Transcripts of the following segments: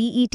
TET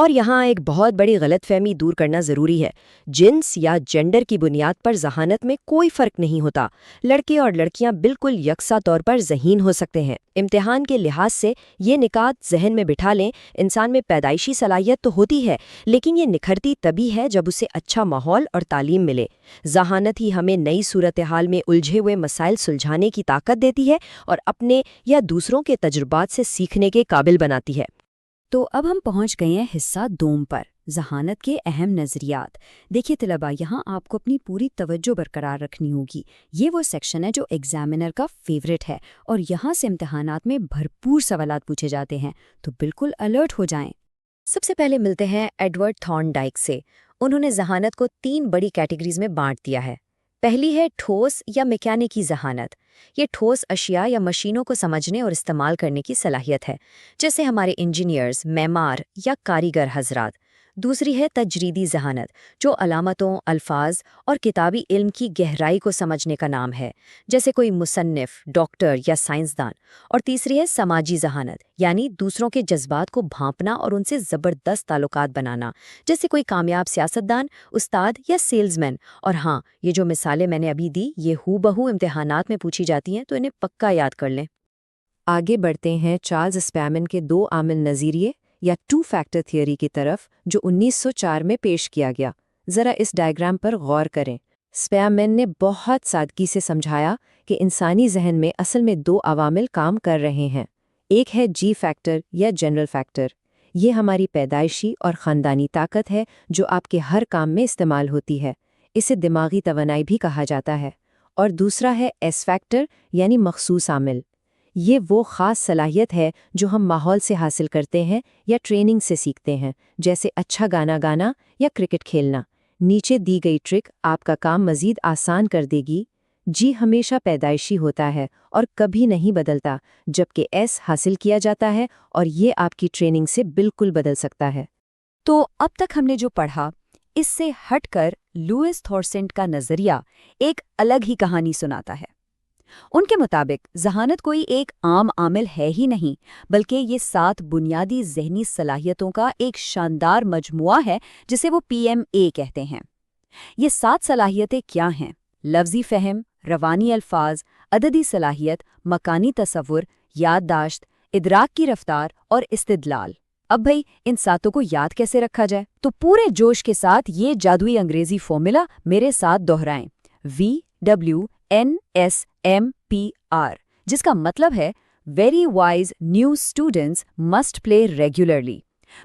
اور یہاں ایک بہت بڑی غلط فہمی دور کرنا ضروری ہے۔ جنس یا جینڈر کی بنیاد پر ذہانت میں کوئی فرق نہیں ہوتا۔ لڑکے اور لڑکیاں بالکل یکساں طور پر ذہین ہو سکتے ہیں۔ امتحان کے لحاظ سے یہ نکات ذہن میں بٹھا لیں، انسان میں پیدائشی صلاحیت تو ہوتی ہے، لیکن یہ نکھرتی تبھی ہے جب اسے اچھا ماحول اور تعلیم ملے۔ ذہانت ہی ہمیں نئی صورتحال میں الجھے ہوئے مسائل سلجھانے کی طاقت دیتی ہے اور اپنے یا دوسروں کے تجربات سے سیکھنے کے قابل بناتی ہے۔ تو اب ہم پہنچ گئے ہیں حصہ دوم پر، ذہانت کے اہم نظریات۔ دیکھیے طلباء، یہاں آپ کو اپنی پوری توجہ برقرار رکھنی ہوگی۔ یہ وہ سیکشن ہے جو ایگزامینر کا فیورٹ ہے اور یہاں سے امتحانات میں بھرپور سوالات پوچھے جاتے ہیں، تو بالکل الرٹ ہو جائیں۔ سب سے پہلے ملتے ہیں ایڈورڈ تھارن ڈائک سے۔ انہوں نے ذہانت کو 3 بڑی کیٹیگریز میں بانٹ دیا ہے۔ پہلی ہے ٹھوس یا میکینیکی ذہانت۔ یہ ٹھوس اشیاء یا مشینوں کو سمجھنے اور استعمال کرنے کی صلاحیت ہے، جیسے ہمارے انجینئرز، معمار یا کاریگر حضرات۔ دوسری ہے تجریدی ذہانت، جو علامتوں، الفاظ اور کتابی علم کی گہرائی کو سمجھنے کا نام ہے، جیسے کوئی مصنف، ڈاکٹر یا سائنسدان۔ اور تیسری ہے سماجی ذہانت، یعنی دوسروں کے جذبات کو بھانپنا اور ان سے زبردست تعلقات بنانا، جیسے کوئی کامیاب سیاستدان، استاد یا سیلز مین۔ اور ہاں، یہ جو مثالیں میں نے ابھی دی، یہ ہو بہو امتحانات میں پوچھی جاتی ہیں، تو انہیں پکا یاد کر لیں۔ آگے بڑھتے ہیں چارلز اسپیمن کے 2 عامل نظریے یا 2 فیکٹر تھیوری کی طرف، جو 1904 میں پیش کیا گیا۔ ذرا اس ڈائیگرام پر غور کریں۔ اسپیمن نے بہت سادگی سے سمجھایا کہ انسانی ذہن میں اصل میں 2 عوامل کام کر رہے ہیں۔ ایک ہے جی فیکٹر یا جنرل فیکٹر، یہ ہماری پیدائشی اور خاندانی طاقت ہے جو آپ کے ہر کام میں استعمال ہوتی ہے، اسے دماغی توانائی بھی کہا جاتا ہے۔ اور دوسرا ہے ایس فیکٹر یعنی مخصوص عامل، یہ وہ خاص صلاحیت ہے جو ہم ماحول سے حاصل کرتے ہیں یا ٹریننگ سے سیکھتے ہیں، جیسے اچھا گانا گانا یا کرکٹ کھیلنا۔ نیچے دی گئی ٹرک آپ کا کام مزید آسان کر دے گی۔ جی ہمیشہ پیدائشی ہوتا ہے اور کبھی نہیں بدلتا، جبکہ ایس حاصل کیا جاتا ہے اور یہ آپ کی ٹریننگ سے بالکل بدل سکتا ہے۔ تو اب تک ہم نے جو پڑھا، اس سے ہٹ کر لوئس تھورسینٹ کا نظریہ ایک الگ ہی کہانی سناتا ہے۔ ان کے مطابق ذہانت کوئی ایک عام عامل ہے ہی نہیں، بلکہ یہ 7 بنیادی ذہنی صلاحیتوں کا ایک شاندار مجموعہ ہے جسے وہ PMA کہتے ہیں۔ یہ 7 صلاحیتیں کیا ہیں؟ لفظی فہم، روانی الفاظ، عددی صلاحیت، مکانی تصور، یادداشت، ادراک کی رفتار اور استدلال۔ اب بھئی ان 7 کو یاد کیسے رکھا جائے؟ تو پورے جوش کے ساتھ یہ جادوئی انگریزی فارمولا میرے ساتھ دہرائیں، VWNSMPR، جس کا مطلب ہے very wise new students must play regularly.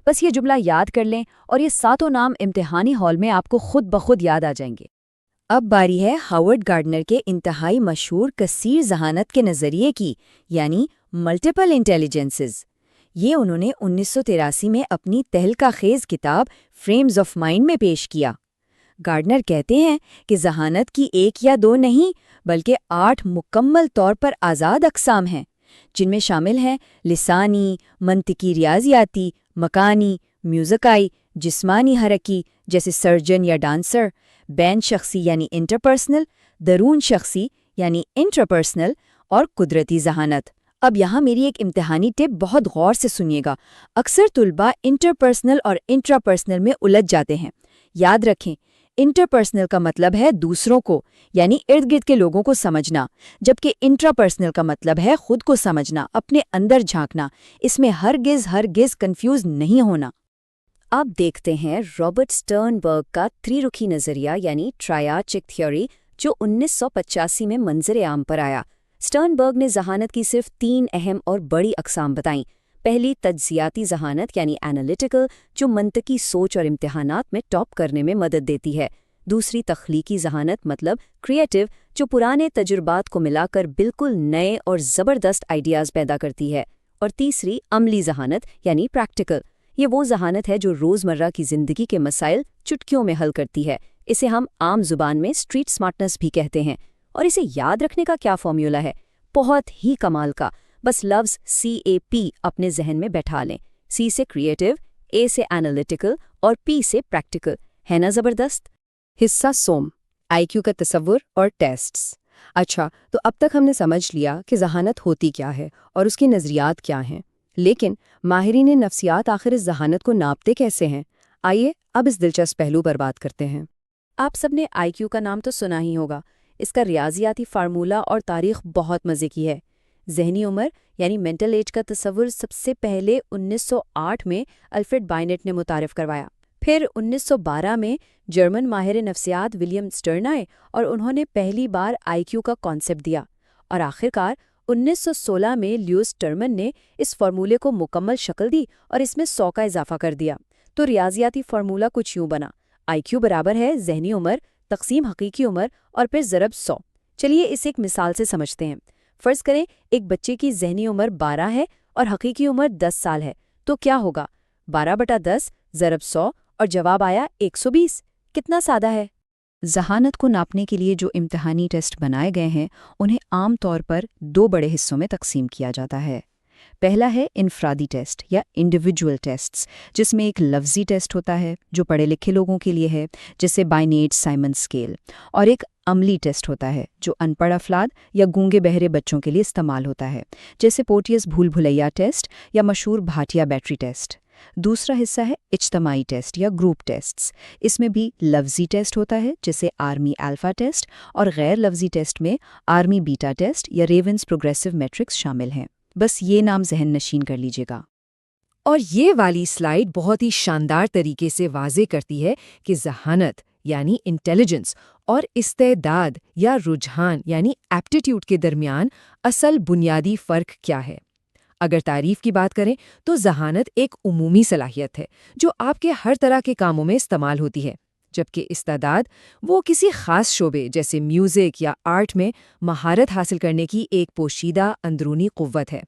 بس یہ جملہ یاد کر لیں اور یہ 7 نام امتحانی ہال میں آپ کو خود بخود یاد آ جائیں گے۔ اب باری ہے ہاورڈ گارڈنر کے انتہائی مشہور کثیر ذہانت کے نظریے کی، یعنی ملٹیپل انٹیلیجنسز۔ یہ انہوں نے 1983 میں اپنی تہلکہ خیز کتاب فریمز آف مائنڈ میں پیش کیا۔ گارڈنر کہتے ہیں کہ ذہانت کی 1 یا 2 نہیں، بلکہ 8 مکمل طور پر آزاد اقسام ہیں، جن میں شامل ہیں لسانی، منطقی ریاضیاتی، مکانی، میوزکائی، جسمانی حرکی جیسے سرجن یا ڈانسر، بین شخصی یعنی انٹرپرسنل، درون شخصی یعنی انٹرپرسنل، اور قدرتی ذہانت۔ اب یہاں میری ایک امتحانی ٹپ بہت غور سے سنیے گا۔ اکثر طلباء انٹرپرسنل اور انٹراپرسنل میں الجھ جاتے ہیں۔ یاد رکھیں، انٹرپرسنل کا مطلب ہے دوسروں کو، یعنی ارد گرد کے لوگوں کو سمجھنا، جبکہ انٹراپرسنل کا مطلب ہے خود کو سمجھنا، اپنے اندر جھانکنا۔ اس میں ہرگز کنفیوز نہیں ہونا۔ اب دیکھتے ہیں رابرٹ سٹرنبرگ کا 3 رخی نظریہ یعنی ٹرائاچک تھیوری، جو 1985 میں منظر عام پر آیا۔ سٹرنبرگ نے ذہانت کی صرف 3 اہم اور بڑی اقسام بتائیں۔ پہلی تجزیاتی ذہانت یعنی انالیٹیکل، جو منطقی سوچ اور امتحانات میں ٹاپ کرنے میں مدد دیتی ہے۔ دوسری تخلیقی ذہانت مطلب کریٹیو، جو پرانے تجربات کو ملا کر بالکل نئے اور زبردست آئیڈیاز پیدا کرتی ہے۔ اور تیسری عملی ذہانت یعنی پریکٹیکل، یہ وہ ذہانت ہے جو روزمرہ کی زندگی کے مسائل چٹکیوں میں حل کرتی ہے۔ اسے ہم عام زبان میں اسٹریٹ سمارٹنس بھی کہتے ہیں۔ اور اسے یاد رکھنے کا کیا فارمولا ہے؟ بہت ہی کمال کا، بس لفظ CAP اپنے ذہن میں بیٹھا لیں۔ C سے کریٹیو، A سے انالیٹیکل اور P سے پریکٹیکل، ہے نا زبردست؟ حصہ سوم، IQ کا تصور اور ٹیسٹس۔ اچھا، تو اب تک ہم نے سمجھ لیا کہ ذہانت ہوتی کیا ہے اور اس کے نظریات کیا ہیں۔ لیکن ماہرین نفسیات آخر اس ذہانت کو ناپتے کیسے ہیں؟ آئیے اب اس دلچسپ پہلو پر بات کرتے ہیں۔ آپ سب نے آئی کیو کا نام تو سنا ہی ہوگا۔ اس کا ریاضیاتی فارمولہ اور تاریخ بہت مزے کی ہے۔ ذہنی عمر یعنی مینٹل ایج کا تصور سب سے پہلے 1908 میں الفریڈ بائنٹ نے متعارف کروایا۔ پھر 1912 میں جرمن ماہر نفسیات ولیم اسٹرن آئے اور انہوں نے پہلی بار آئی کیو کا کانسیپٹ دیا، اور آخرکار 1916 میں لیوس ٹرمن نے اس فارمولے کو مکمل شکل دی اور اس میں 100 کا اضافہ کر دیا۔ تو ریاضیاتی فارمولہ کچھ یوں بنا: آئی کیو برابر ہے ذہنی عمر تقسیم حقیقی عمر اور پھر ضرب 100۔ چلیے اسے ایک مثال سے سمجھتے ہیں۔ فرض کریں ایک بچے کی ذہنی عمر 12 ہے اور حقیقی عمر 10 سال ہے، تو کیا ہوگا؟ 12/10 ضرب 100 اور جواب آیا 120۔ کتنا سادہ ہے۔ ذہانت کو ناپنے کے لیے جو امتحانی ٹیسٹ بنائے گئے ہیں انہیں عام طور پر 2 بڑے حصوں میں تقسیم کیا جاتا ہے۔ پہلا ہے انفرادی ٹیسٹ یا انڈیویجول ٹیسٹس، جس میں ایک لفظی ٹیسٹ ہوتا ہے جو پڑھے لکھے لوگوں کے لیے ہے، جسے بائنیٹ سائمن اسکیل، اور ایک عملی ٹیسٹ ہوتا ہے جو ان پڑھ افراد یا گونگے بہرے بچوں کے لیے استعمال ہوتا ہے، جیسے پورٹیس بھول بھلیا ٹیسٹ یا مشہور بھاٹیا بیٹری ٹیسٹ۔ دوسرا حصہ ہے اجتماعی ٹیسٹ یا گروپ ٹیسٹس۔ اس میں بھی لفظی ٹیسٹ ہوتا ہے جیسے آرمی الفا ٹیسٹ، اور غیر لفظی ٹیسٹ میں آرمی بیٹا ٹیسٹ یا ریونز پروگریسو میٹرکس شامل ہیں۔ بس یہ نام ذہن نشین کر لیجیے گا۔ اور یہ والی سلائیڈ بہت ہی شاندار طریقے سے واضح کرتی ہے کہ ذہانت یعنی انٹیلیجنس اور استعداد یا رجحان یعنی ایپٹیٹیوڈ کے درمیان اصل بنیادی فرق کیا ہے۔ اگر تعریف کی بات کریں تو ذہانت ایک عمومی صلاحیت ہے جو آپ کے ہر طرح کے کاموں میں استعمال ہوتی ہے، جبکہ استعداد وہ کسی خاص شعبے جیسے میوزک یا آرٹ میں مہارت حاصل کرنے کی ایک پوشیدہ اندرونی قوت ہے۔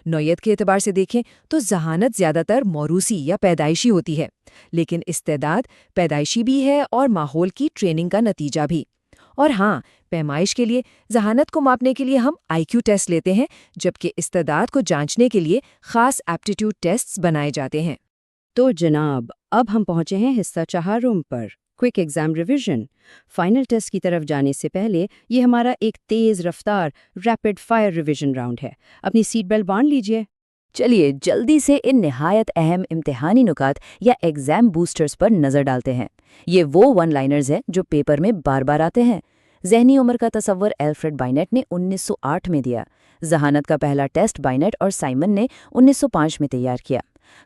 نوعیت کے اعتبار سے دیکھیں تو ذہانت زیادہ تر موروثی یا پیدائشی ہوتی ہے، لیکن استعداد پیدائشی بھی ہے اور ماحول کی ٹریننگ کا نتیجہ بھی۔ اور ہاں، پیمائش کے لیے ذہانت کو ماپنے کے لیے ہم آئی کیو ٹیسٹ لیتے ہیں، جبکہ استعداد کو جانچنے کے لیے خاص ایپٹیٹیوڈ ٹیسٹس بنائے جاتے ہیں۔ تو جناب اب ہم پہنچے ہیں حصہ چہارم پر، quick exam revision. Final test کی طرف جانے سے پہلے یہ ہمارا ایک تیز رفتار ریپڈ فائر ریویژن راؤنڈ ہے۔ اپنی سیٹ بیلٹ باندھ لیجئے۔ چلیے جلدی سے ان نہایت اہم امتحانی نکات یا ایگزام بوسٹرز پر نظر ڈالتے ہیں۔ یہ وہ ون لائنرز ہیں جو پیپر میں بار بار آتے ہیں۔ ذہنی عمر کا تصور الفریڈ بائنٹ نے 1908 میں دیا۔ ذہانت کا پہلا ٹیسٹ بائنٹ اور سائمن نے 1905 میں تیار کیا۔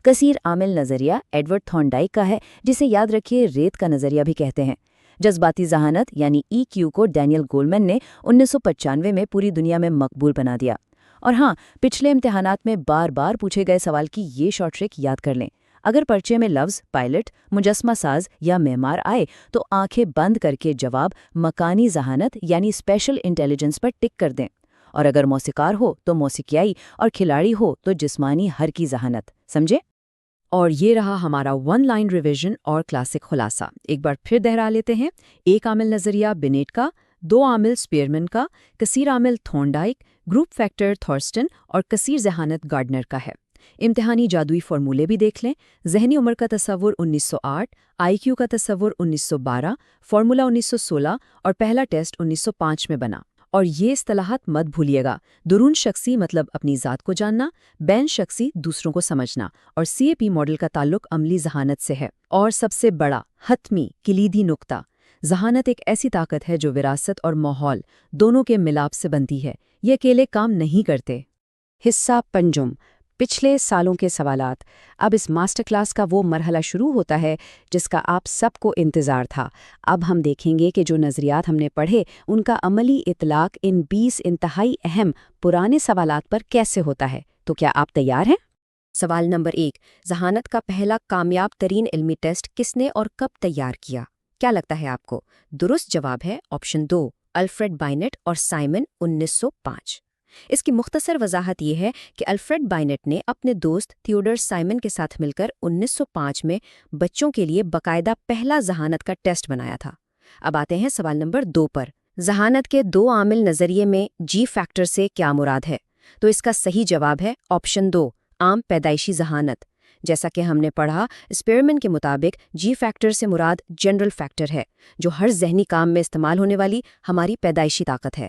کثیر عامل نظریہ ایڈورڈ تھورنڈائک کا ہے، جسے یاد رکھیے ریت کا نظریہ بھی کہتے ہیں۔ جذباتی ذہانت یعنی ای کیو کو ڈینیل گولمن نے 1995 میں پوری دنیا میں مقبول بنا دیا۔ اور ہاں، پچھلے امتحانات میں بار بار پوچھے گئے سوال کی یہ شارٹ ٹرک یاد کر لیں۔ اگر پرچے میں لفظ پائلٹ، مجسمہ ساز یا معمار آئے تو آنکھیں بند کر کے جواب مکانی ذہانت یعنی اسپیشل انٹیلیجنس پر ٹک کر دیں، اور اگر موسیقار ہو تو موسیقیائی اور کھلاڑی ہو تو جسمانی حرکی ذہانت۔ سمجھے؟ اور یہ رہا ہمارا ون لائن ریویژن اور کلاسک خلاصہ۔ ایک بار پھر دہرا لیتے ہیں۔ ایک عامل نظریہ بینیٹ کا، 2 عامل اسپیئرمن کا، کثیر عامل تھورنڈائک، گروپ فیکٹر تھورسٹن اور کثیر ذہانت گارڈنر کا ہے۔ امتحانی جادوئی فارمولے بھی دیکھ لیں۔ ذہنی عمر کا تصور 1908، آئی کیو کا تصور 1912، فارمولہ 1916 اور پہلا ٹیسٹ 1905 میں بنا۔ اور یہ اصطلاحات مت بھولیے گا: درون شخصی مطلب اپنی ذات کو جاننا، بین شخصی دوسروں کو سمجھنا، اور سی اے پی ماڈل کا تعلق عملی ذہانت سے ہے۔ اور سب سے بڑا، حتمی، کلیدی نقطہ: ذہانت ایک ایسی طاقت ہے جو وراثت اور ماحول دونوں کے ملاپ سے بنتی ہے، یہ اکیلے کام نہیں کرتے۔ حصہ پنجم، پچھلے سالوں کے سوالات۔ اب اس ماسٹر کلاس کا وہ مرحلہ شروع ہوتا ہے جس کا آپ سب کو انتظار تھا۔ اب ہم دیکھیں گے کہ جو نظریات ہم نے پڑھے ان کا عملی اطلاق ان 20 انتہائی اہم پرانے سوالات پر کیسے ہوتا ہے۔ تو کیا آپ تیار ہیں؟ سوال نمبر 1، ذہانت کا پہلا کامیاب ترین علمی ٹیسٹ کس نے اور کب تیار کیا؟ کیا لگتا ہے آپ کو؟ درست جواب ہے آپشن 2، الفریڈ بائنٹ اور سائمن، 1905۔ اس کی مختصر وضاحت یہ ہے کہ الفریڈ بائنٹ نے اپنے دوست تھیوڈر سائمن کے ساتھ مل کر 1905 میں بچوں کے لیے باقاعدہ پہلا ذہانت کا ٹیسٹ بنایا تھا۔ اب آتے ہیں سوال نمبر 2 پر۔ ذہانت کے 2 عامل نظریے میں جی فیکٹر سے کیا مراد ہے؟ تو اس کا صحیح جواب ہے آپشن 2، عام پیدائشی ذہانت۔ جیسا کہ ہم نے پڑھا، اسپیرمن کے مطابق جی فیکٹر سے مراد جنرل فیکٹر ہے، جو ہر ذہنی کام میں استعمال ہونے والی ہماری پیدائشی طاقت ہے۔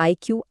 IQ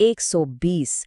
120।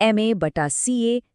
MA/CA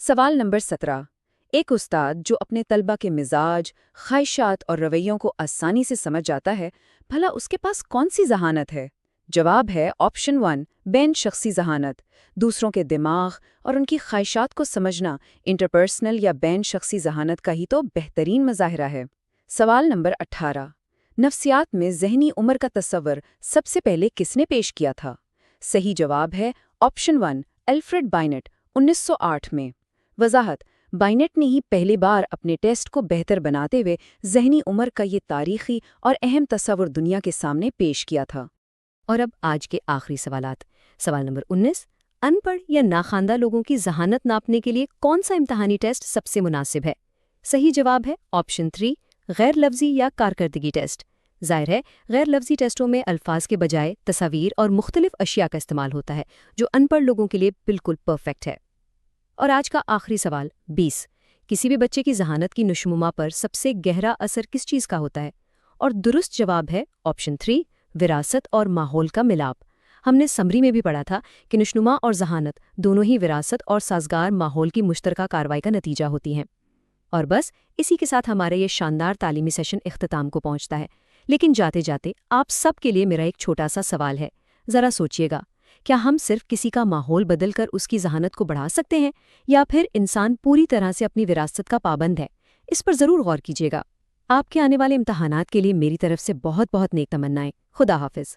سوال نمبر 17۔ ایک استاد جو اپنے طلبہ کے مزاج، خواہشات اور رویوں کو آسانی سے سمجھ جاتا ہے، بھلا اس کے پاس کون سی ذہانت ہے؟ جواب ہے آپشن 1، بین شخصی ذہانت۔ دوسروں کے دماغ اور ان کی خواہشات کو سمجھنا انٹرپرسنل یا بین شخصی ذہانت کا ہی تو بہترین مظاہرہ ہے۔ سوال نمبر 18۔ نفسیات میں ذہنی عمر کا تصور سب سے پہلے کس نے پیش کیا تھا؟ صحیح جواب ہے آپشن 1، الفریڈ بائنٹ، 1908 میں۔ وضاحت: بائنٹ نے ہی پہلی بار اپنے ٹیسٹ کو بہتر بناتے ہوئے ذہنی عمر کا یہ تاریخی اور اہم تصور دنیا کے سامنے پیش کیا تھا۔ اور اب آج کے آخری سوالات۔ سوال نمبر 19، ان پڑھ یا ناخواندہ لوگوں کی ذہانت ناپنے کے لیے کون سا امتحانی ٹیسٹ سب سے مناسب ہے؟ صحیح جواب ہے آپشن 3، غیر لفظی یا کارکردگی ٹیسٹ۔ ظاہر ہے غیر لفظی ٹیسٹوں میں الفاظ کے بجائے تصاویر اور مختلف اشیاء کا استعمال ہوتا ہے، جو ان پڑھ لوگوں کے لیے بالکل پرفیکٹ ہے۔ اور آج کا آخری سوال 20، کسی بھی بچے کی ذہانت کی نشومما پر سب سے گہرا اثر کس چیز کا ہوتا ہے؟ اور درست جواب ہے آپشن 3، وراثت اور ماحول کا ملاپ۔ ہم نے سمری میں بھی پڑھا تھا کہ نشومما اور ذہانت دونوں ہی وراثت اور سازگار ماحول کی مشترکہ کارروائی کا نتیجہ ہوتی ہیں۔ اور بس اسی کے ساتھ ہمارا یہ شاندار تعلیمی سیشن اختتام کو پہنچتا ہے، لیکن جاتے جاتے آپ سب کے لیے میرا ایک چھوٹا سا سوال ہے۔ ذرا سوچئے گا، کیا ہم صرف کسی کا ماحول بدل کر اس کی ذہانت کو بڑھا سکتے ہیں، یا پھر انسان پوری طرح سے اپنی وراثت کا پابند ہے؟ اس پر ضرور غور کیجیے گا۔ آپ کے آنے والے امتحانات کے لیے میری طرف سے بہت بہت نیک تمنائیں۔ خدا حافظ۔